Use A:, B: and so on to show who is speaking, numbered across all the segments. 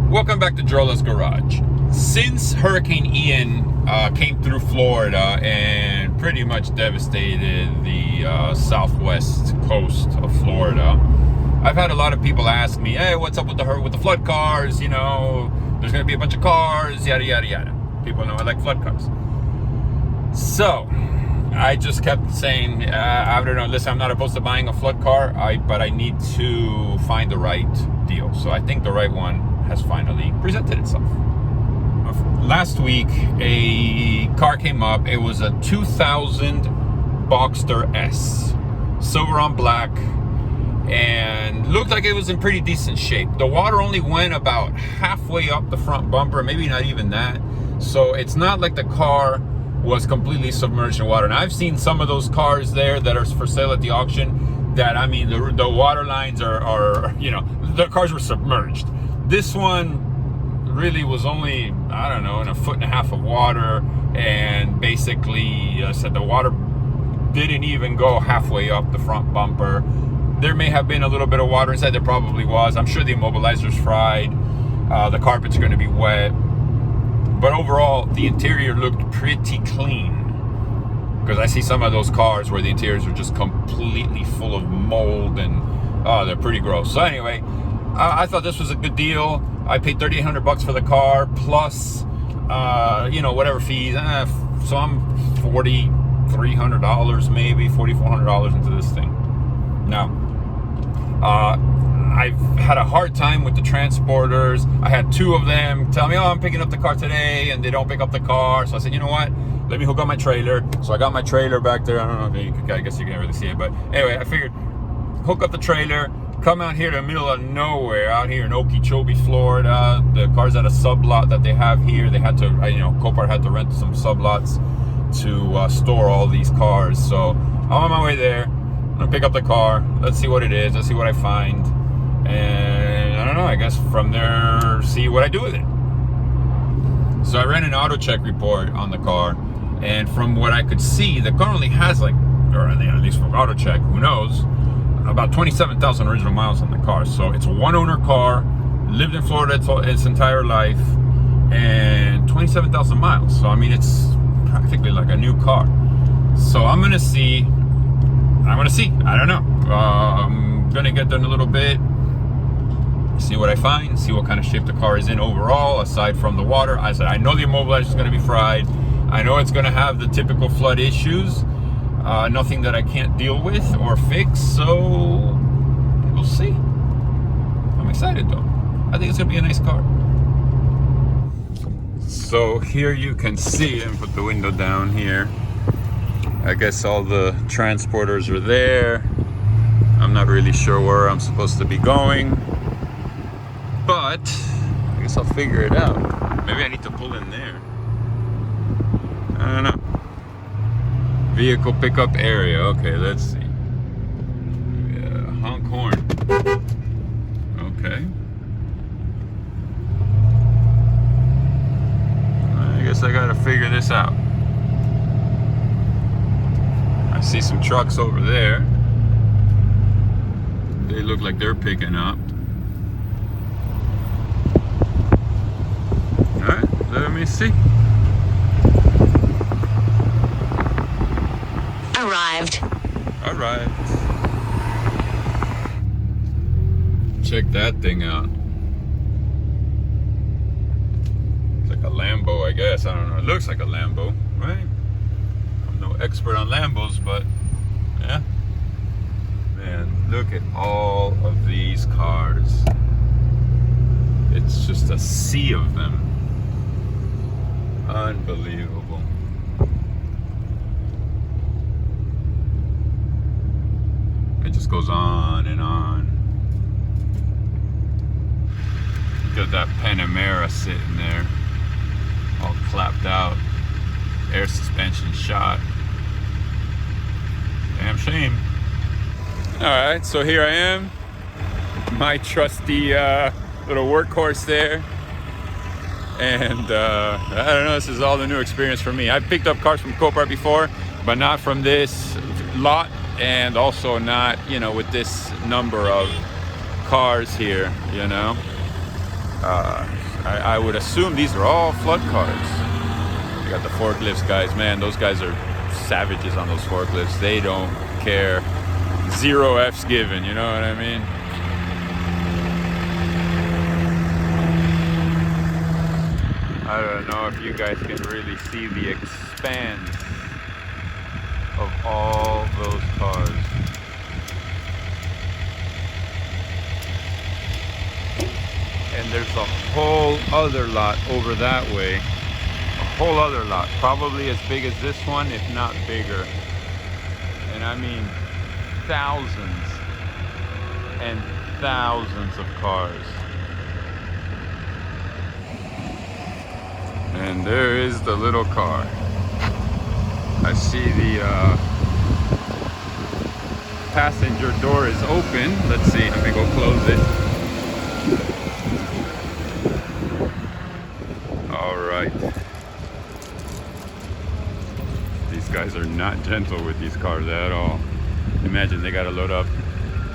A: Welcome back to Drola's Garage. Since Hurricane Ian came through Florida and pretty much devastated the southwest coast of Florida, I've had a lot of people ask me, hey, what's up with the flood cars? You know, there's going to be a bunch of cars, yada, yada, yada. People know I like flood cars. So I just kept saying, I don't know, listen, I'm not opposed to buying a flood car, but I need to find the right deal. So I think the right one has finally presented itself. Last week, a car came up. It was a 2000 Boxster S, silver on black, and looked like it was in pretty decent shape. The water only went about halfway up the front bumper, maybe not even that. So it's not like the car was completely submerged in water. Now I've seen some of those cars there that are for sale at the auction that, I mean, the water lines are, you know, the cars were submerged. This one really was only, I don't know, in 1.5 feet of water, and basically said the water didn't even go halfway up the front bumper. There may have been a little bit of water inside. There probably was. I'm sure the immobilizer's fried. The carpets are going to be wet. But overall, the interior looked pretty clean. Because I see some of those cars where the interiors are just completely full of mold and, oh, they're pretty gross. So anyway, I thought this was a good deal. I paid $3,800 for the car, plus, you know, whatever fees. So I'm $4,300 maybe, $4,400 into this thing. Now, I've had a hard time with the transporters. I had 2 of them tell me, oh, I'm picking up the car today, and they don't pick up the car. So I said, you know what? Let me hook up my trailer. So I got my trailer back there. I don't know if I guess you can't really see it, but anyway, I figured hook up the trailer, come out here to the middle of nowhere, out here in Okeechobee, Florida. The car's at a sublot that they have here. They had to, you know, Copart had to rent some sublots to store all these cars. So I'm on my way there. I'm gonna pick up the car. Let's see what it is. Let's see what I find. And I don't know, I guess from there, see what I do with it. So I ran an auto check report on the car. And from what I could see, the car only has like, or at least from auto check, who knows, about 27,000 original miles on the car. So it's a one-owner car, lived in Florida its entire life, and 27,000 miles. So I mean, it's practically like a new car. So I'm gonna see. I don't know. I'm gonna get there in a little bit, see what I find, see what kind of shape the car is in overall, aside from the water. I said, I know the immobilizer is gonna be fried. I know it's gonna have the typical flood issues. Nothing that I can't deal with or fix, so we'll see. I'm excited though. I think it's gonna be a nice car. So here you can see, and put the window down here, I guess all the transporters are there. I'm not really sure where I'm supposed to be going, but I guess I'll figure it out. Maybe I need to pull in there. I don't know. Vehicle pickup area. Okay, let's see. Yeah, honk horn. Okay. I guess I gotta figure this out. I see some trucks over there. They look like they're picking up. Alright, let me see. Arrived. Check that thing out. It's like a Lambo, I guess. I don't know. It looks like a Lambo, right? I'm no expert on Lambos, but yeah. Man, look at all of these cars. It's just a sea of them. Unbelievable. It just goes on and on. Got that Panamera sitting there, all clapped out, air suspension shot. Damn shame. All right, so here I am, my trusty little workhorse there, and I don't know, this is all the new experience for me. I've picked up cars from Copart before, but not from this lot, and also not, you know, with this number of cars here, you know. I would assume these are all flood cars. You got the forklifts, guys. Man, those guys are savages on those forklifts. They don't care. 0 F's given, you know what I mean? I don't know if you guys can really see the expanse of all those cars. And there's a whole other lot over that way. A whole other lot, probably as big as this one, if not bigger. And I mean thousands and thousands of cars. And there is the little car. I see the passenger door is open. Let's see, let me go close it. All right. These guys are not gentle with these cars at all. Imagine they gotta load up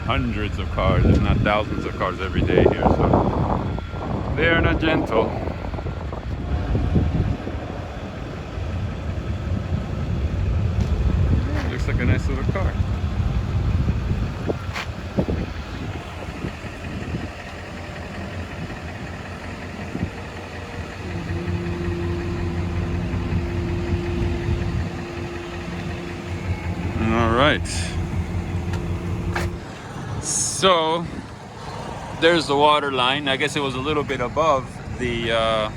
A: hundreds of cars, if not thousands of cars every day here, so they are not gentle. Looks like a nice little car. All right. So there's the water line. I guess it was a little bit above the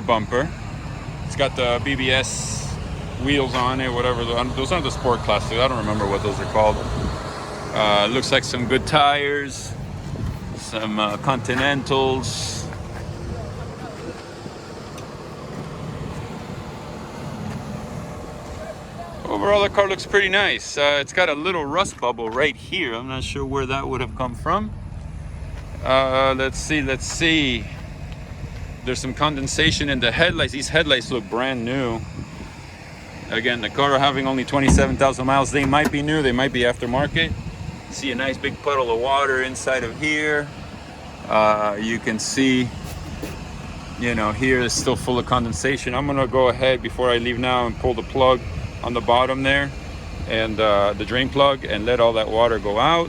A: bumper. It's got the BBS wheels on it, whatever. Those aren't the sport classes. I don't remember what those are called. Looks like some good tires, some Continentals. Overall, the car looks pretty nice. It's got a little rust bubble right here. I'm not sure where that would have come from. Let's see. There's some condensation in the headlights. These headlights look brand new. Again, the car having only 27,000 miles. They might be new, they might be aftermarket. See a nice big puddle of water inside of here. You can see, you know, here is still full of condensation. I'm gonna go ahead before I leave now and pull the plug on the bottom there and the drain plug and let all that water go out.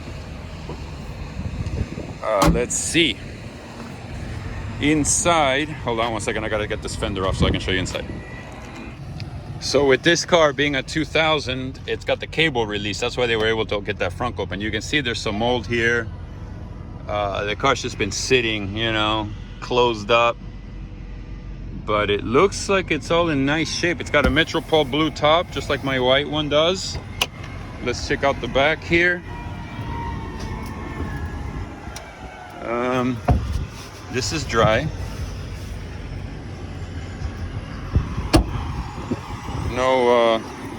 A: Let's see. Inside, hold on one second, I gotta get this fender off so I can show you inside. So with this car being a 2000, it's got the cable release. That's why they were able to get that front open. You can see there's some mold here. The car's just been sitting, you know, closed up. But it looks like it's all in nice shape. It's got a Metropole blue top, just like my white one does. Let's check out the back here. This is dry.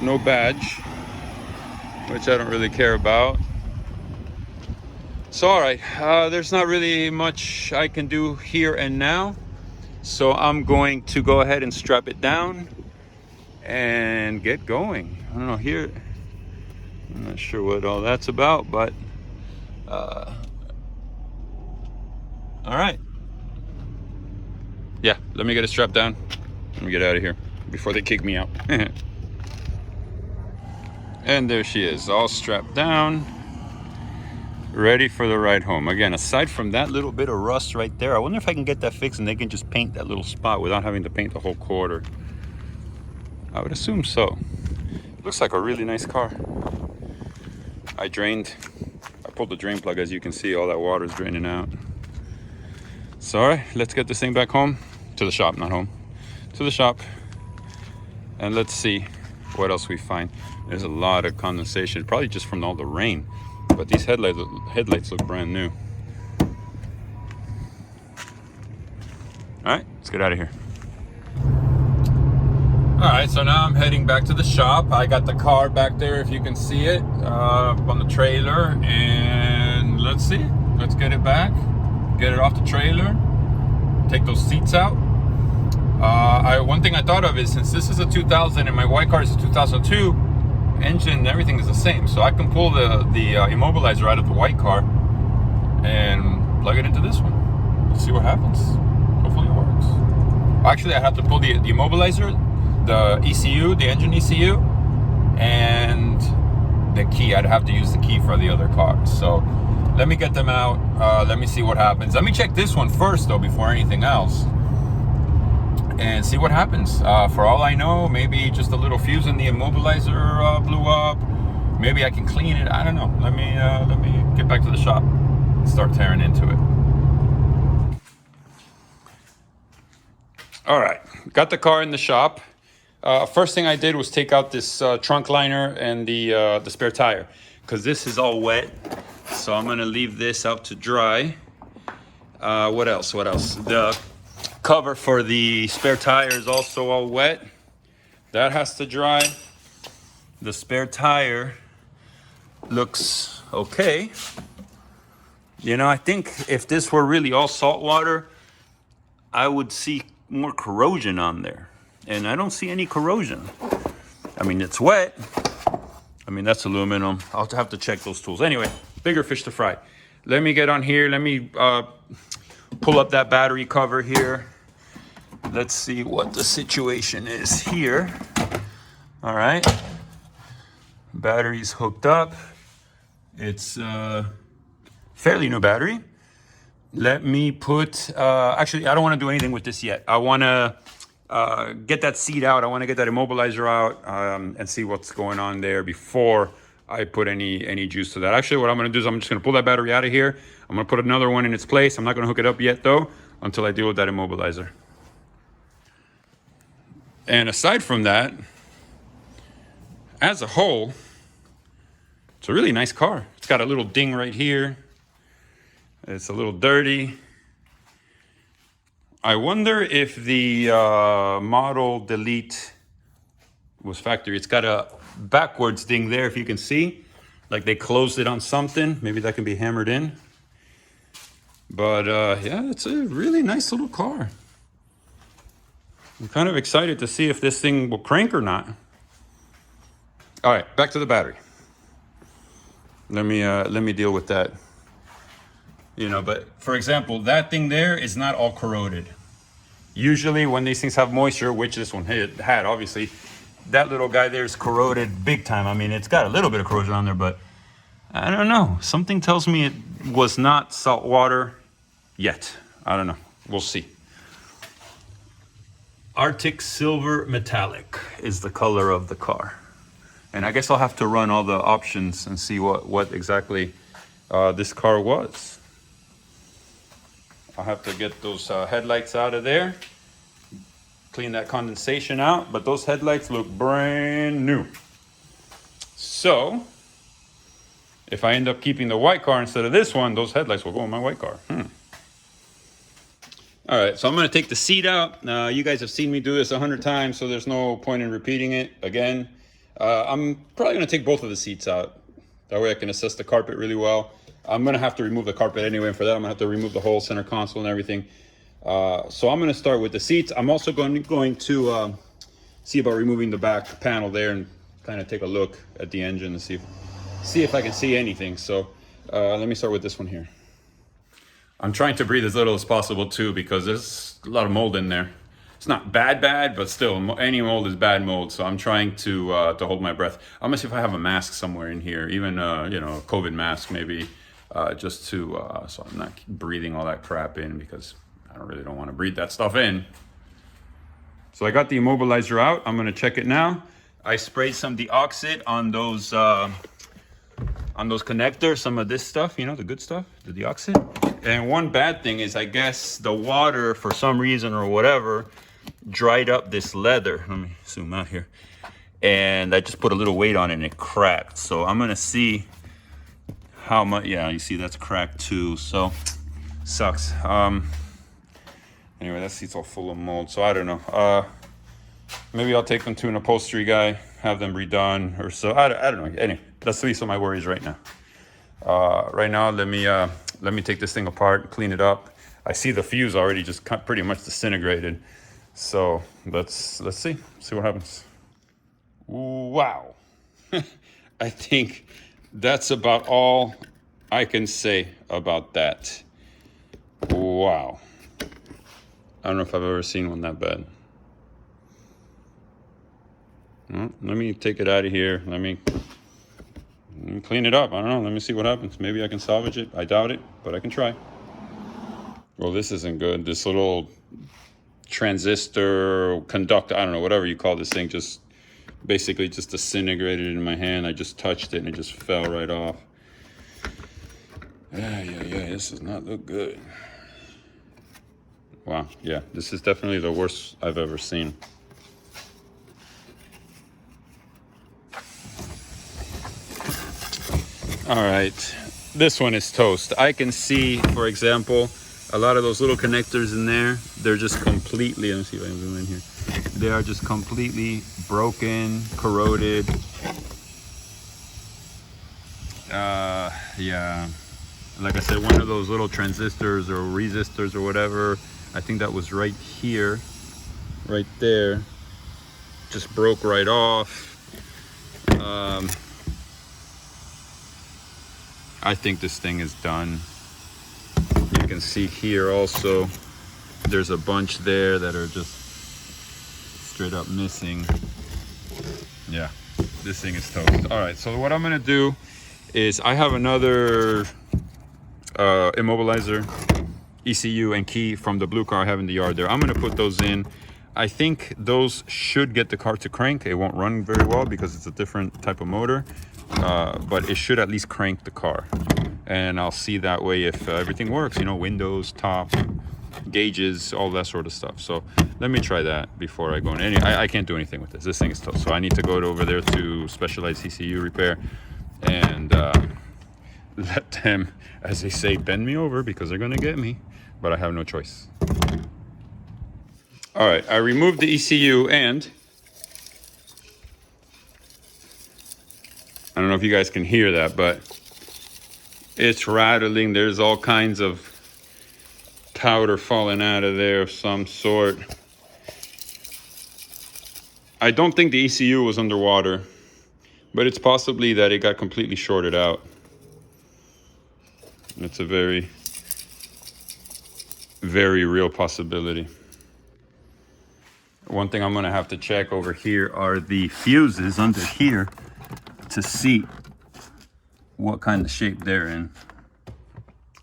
A: No badge, which I don't really care about. So all right, there's not really much I can do here and now. So I'm going to go ahead and strap it down and get going. I don't know here. I'm not sure what all that's about, but all right. Yeah, let me get it strapped down. Let me get out of here before they kick me out. And there she is, all strapped down, ready for the ride home. Again, aside from that little bit of rust right there, I wonder if I can get that fixed and they can just paint that little spot without having to paint the whole quarter. I would assume so. Looks like a really nice car. I pulled the drain plug. As you can see, all that water is draining out. So all right, let's get this thing back home, to the shop, not home, to the shop. And let's see what else we find. There's a lot of condensation, probably just from all the rain. But these headlights look brand new. All right, let's get out of here. All right, so now I'm heading back to the shop. I got the car back there, if you can see it, on the trailer. And let's see, let's get it back, get it off the trailer, take those seats out. One thing I thought of is, since this is a 2000 and my white car is a 2002, engine and everything is the same, so I can pull the immobilizer out of the white car and plug it into this one. let's see what happens. Hopefully it works. Actually, I have to pull the immobilizer, the ECU, the engine ECU, and the key. I'd have to use the key for the other car. So let me get them out. Let me see what happens. Let me check this one first, though, before anything else, and see what happens. For all I know, maybe just a little fuse in the immobilizer blew up. Maybe I can clean it. I don't know. Let me get back to the shop and start tearing into it. All right, got the car in the shop. First thing I did was take out this trunk liner and the spare tire, because this is all wet. So I'm gonna leave this out to dry. What else? The cover for the spare tire is also all wet. That has to dry. The spare tire looks okay. You know, I think if this were really all salt water, I would see more corrosion on there, and I don't see any corrosion. I mean, it's wet. I mean, that's aluminum. I'll have to check those tools. Anyway, bigger fish to fry. Let me get on here. Let me pull up that battery cover here. Let's see what the situation is here. All right, battery's hooked up. It's fairly new battery. Let me put, actually, I don't want to do anything with this yet. I want to get that seat out. I want to get that immobilizer out and see what's going on there before I put any juice to that. Actually, what I'm going to do is I'm just going to pull that battery out of here. I'm going to put another one in its place. I'm not going to hook it up yet, though, until I deal with that immobilizer. And aside from that, as a whole, it's a really nice car. It's got a little ding right here. It's a little dirty. I wonder if the model delete was factory. It's got a backwards ding there, if you can see. Like they closed it on something. Maybe that can be hammered in. But yeah, it's a really nice little car. I'm kind of excited to see if this thing will crank or not. All right, back to the battery. Let me deal with that. You know, but for example, that thing there is not all corroded. Usually when these things have moisture, which this one had, obviously, that little guy there is corroded big time. I mean, it's got a little bit of corrosion on there, but I don't know. Something tells me it was not salt water yet. I don't know. We'll see. Arctic Silver Metallic is the color of the car. And I guess I'll have to run all the options and see what exactly this car was. I'll have to get those headlights out of there, clean that condensation out, but those headlights look brand new. So, if I end up keeping the white car instead of this one, those headlights will go in my white car. All right, so I'm gonna take the seat out. You guys have seen me do this 100 times, so there's no point in repeating it again. I'm probably gonna take both of the seats out. That way I can assess the carpet really well. I'm gonna have to remove the carpet anyway, and for that I'm gonna have to remove the whole center console and everything. So I'm gonna start with the seats. I'm also going to see about removing the back panel there and kind of take a look at the engine and see if I can see anything. So let me start with this one here. I'm trying to breathe as little as possible too, because there's a lot of mold in there. It's not bad, but still, any mold is bad mold. So I'm trying to hold my breath. I'm gonna see if I have a mask somewhere in here, even you know, a COVID mask maybe, just to so I'm not breathing all that crap in, because I really don't want to breathe that stuff in. So I got the immobilizer out. I'm gonna check it now. I sprayed some deoxit on those connectors, some of this stuff, you know, the good stuff, the deoxit. And one bad thing is, I guess the water, for some reason or whatever, dried up this leather. Let me zoom out here. And I just put a little weight on it and it cracked. So I'm gonna see how much, yeah, you see that's cracked too. So, sucks. Anyway, that seat's all full of mold, so I don't know. Maybe I'll take them to an upholstery guy, have them redone or so. I don't know. Anyway, that's the least of my worries right now. Right now, let me take this thing apart, clean it up. I see the fuse already just pretty much disintegrated. So let's see what happens. Wow. I think that's about all I can say about that. Wow. I don't know if I've ever seen one that bad. Well, let me take it out of here. Let me clean it up. I don't know. Let me see what happens. Maybe I can salvage it. I doubt it, but I can try. Well, this isn't good. This little transistor, conductor, I don't know, whatever you call this thing, just basically just disintegrated in my hand. I just touched it and it just fell right off. Yeah, this does not look good. Wow, yeah, this is definitely the worst I've ever seen. All right, this one is toast. I can see, for example, a lot of those little connectors in there, they're just completely, let me see if I can zoom in here. They are just completely broken, corroded. Yeah, like I said, one of those little transistors or resistors or whatever, I think that was right here, right there, just broke right off. I think this thing is done. You can see here also, there's a bunch there that are just straight up missing. Yeah, this thing is toast. All right, so what I'm gonna do is I have another immobilizer, ECU, and key from the blue car I have in the yard there. I'm gonna put those in. I think those should get the car to crank. It won't run very well because it's a different type of motor, but it should at least crank the car. And I'll see that way if everything works, you know, windows, top, gauges, all that sort of stuff. So let me try that before I go in. I can't do anything with this. This thing is toast. So I need to go over there to Specialized ECU Repair and let them, as they say, bend me over because they're gonna get me, but I have no choice. All right, I removed the ECU and I don't know if you guys can hear that, but it's rattling. There's all kinds of powder falling out of there of some sort. I don't think the ECU was underwater, but it's possibly that it got completely shorted out. It's a very, very real possibility. One thing I'm gonna have to check over here are the fuses under here to see what kind of shape they're in.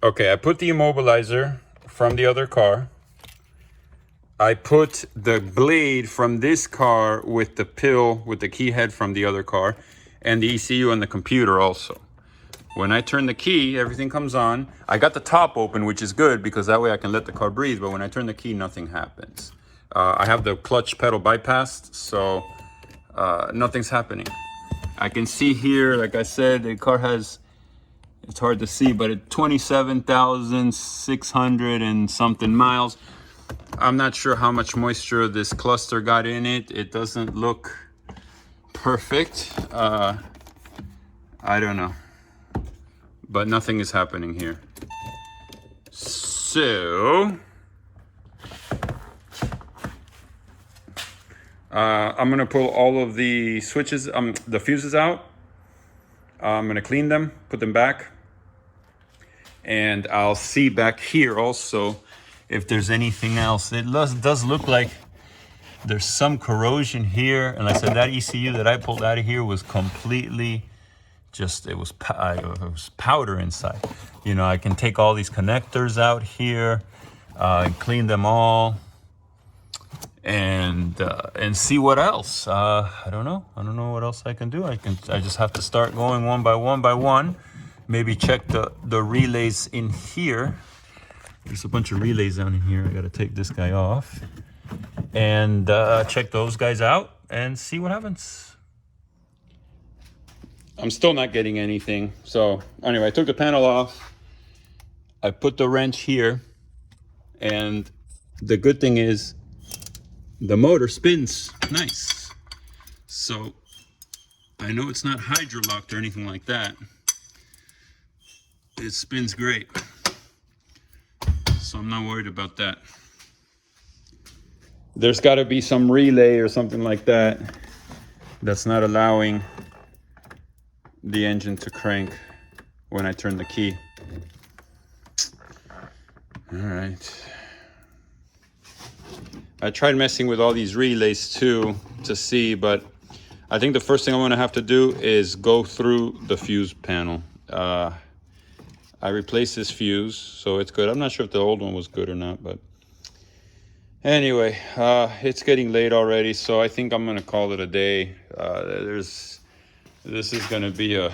A: Okay, I put the immobilizer from the other car. I put the blade from this car with the pill, with the key head from the other car, and the ECU on the computer also. When I turn the key, everything comes on. I got the top open, which is good because that way I can let the car breathe, but when I turn the key, nothing happens. I have the clutch pedal bypassed, so nothing's happening. I can see here, like I said, the car has, it's hard to see, but it's 27,600 and something miles. I'm not sure how much moisture this cluster got in it. It doesn't look perfect. I don't know, but nothing is happening here. So I'm gonna pull all of the switches, the fuses out. I'm gonna clean them, put them back, and I'll see back here also if there's anything else. It does look like there's some corrosion here, and like I said, that ECU that I pulled out of here was completely just, it was powder inside. You know, I can take all these connectors out here and clean them all. And see what else. I don't know what else I can do. I just have to start going one by one. Maybe check the relays in here. There's a bunch of relays down in here. I gotta take this guy off and check those guys out and see what happens. I'm still not getting anything. So anyway, I took the panel off. I put the wrench here, and the good thing is the motor spins nice. So I know it's not hydro-locked or anything like that. It spins great. So I'm not worried about that. There's gotta be some relay or something like that that's not allowing the engine to crank when I turn the key. All right.
B: I tried messing with all these relays too to see, but I think the first thing I'm gonna have to do is go through the fuse panel. I replaced this fuse, so it's good. I'm not sure if the old one was good or not, but anyway, it's getting late already, so I think I'm gonna call it a day. This is gonna be a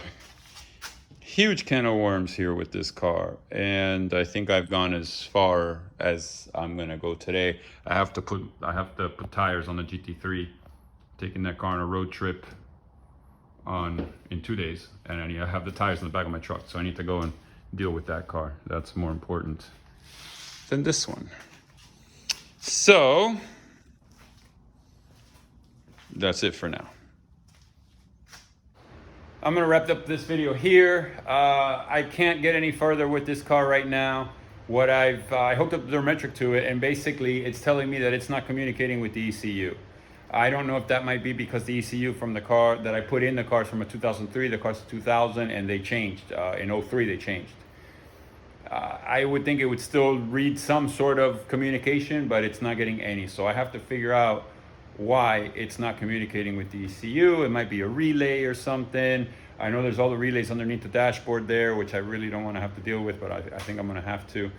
B: huge can of worms here with this car, and I think I've gone as far as I'm gonna go today. I have to put tires on the GT3, taking that car on a road trip in 2 days, and I have the tires in the back of my truck, so I need to go and deal with that car. That's more important than this one. So that's it for now. I'm gonna wrap up this video here. I can't get any further with this car right now. I hooked up the thermometric to it, and basically it's telling me that it's not communicating with the ECU. I don't know if that might be because the ECU from the car that I put in the car's from a 2003, the car's a 2000, and they changed. In 03 they changed. I would think it would still read some sort of communication, but it's not getting any. So I have to figure out why it's not communicating with the ECU. It might be a relay or something. I know there's all the relays underneath the dashboard there, which I really don't want to have to deal with, but I think I'm going to have to.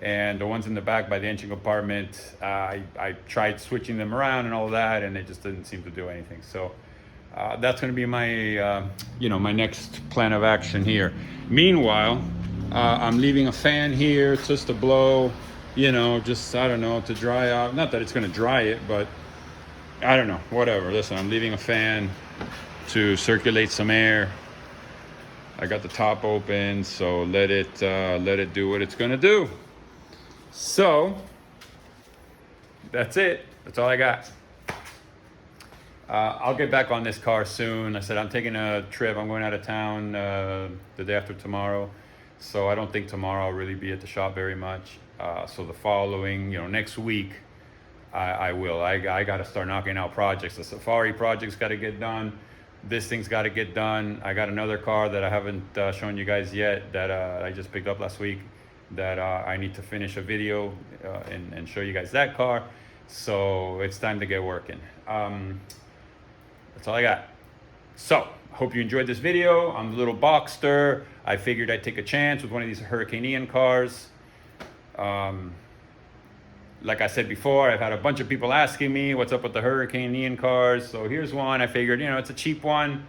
B: And the ones in the back by the engine compartment, I tried switching them around and all that, and it just didn't seem to do anything. So that's going to be my, my next plan of action here. Meanwhile, I'm leaving a fan here just to blow, just, I don't know, to dry out. Not that it's going to dry it, but I don't know, whatever. Listen, I'm leaving a fan to circulate some air. I got the top open, so let it do what it's gonna do. So that's it. That's all I got. I'll get back on this car soon. I said I'm taking a trip. I'm going out of town the day after tomorrow, so I don't think tomorrow I'll really be at the shop very much. So the following, next week, I will. I got to start knocking out projects. The Safari project's got to get done. This thing's got to get done. I got another car that I haven't shown you guys yet that I just picked up last week that I need to finish a video and show you guys that car. So it's time to get working. That's all I got. So hope you enjoyed this video on the little Boxster. I figured I'd take a chance with one of these Hurricane Ian cars. Like I said before, I've had a bunch of people asking me what's up with the Hurricane Ian cars. So here's one. I figured, it's a cheap one.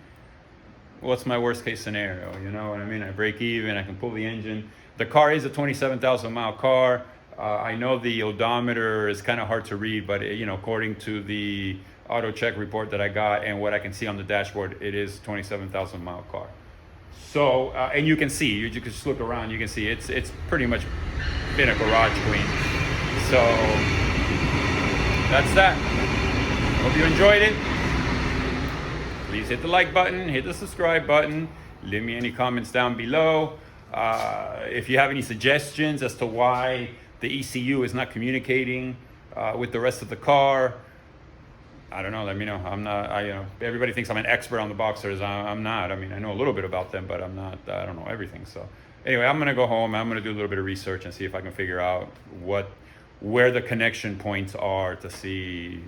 B: What's my worst case scenario? You know what I mean? I break even, I can pull the engine. The car is a 27,000 mile car. I know the odometer is kind of hard to read, but according to the auto check report that I got and what I can see on the dashboard, it is a 27,000 mile car. So, and you can see, you can just look around, you can see it's pretty much been a garage queen. So that's that. Hope you enjoyed it. Please hit the like button, hit the subscribe button, leave me any comments down below. If you have any suggestions as to why the ECU is not communicating with the rest of the car, I don't know, let me know. Everybody thinks I'm an expert on the Boxsters. I'm not. I know a little bit about them, but I don't know everything. So anyway, I'm gonna go home. I'm gonna do a little bit of research and see if I can figure out where the connection points are to see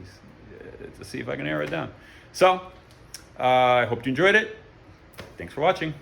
B: if I can narrow it down. So I hope you enjoyed it. Thanks for watching.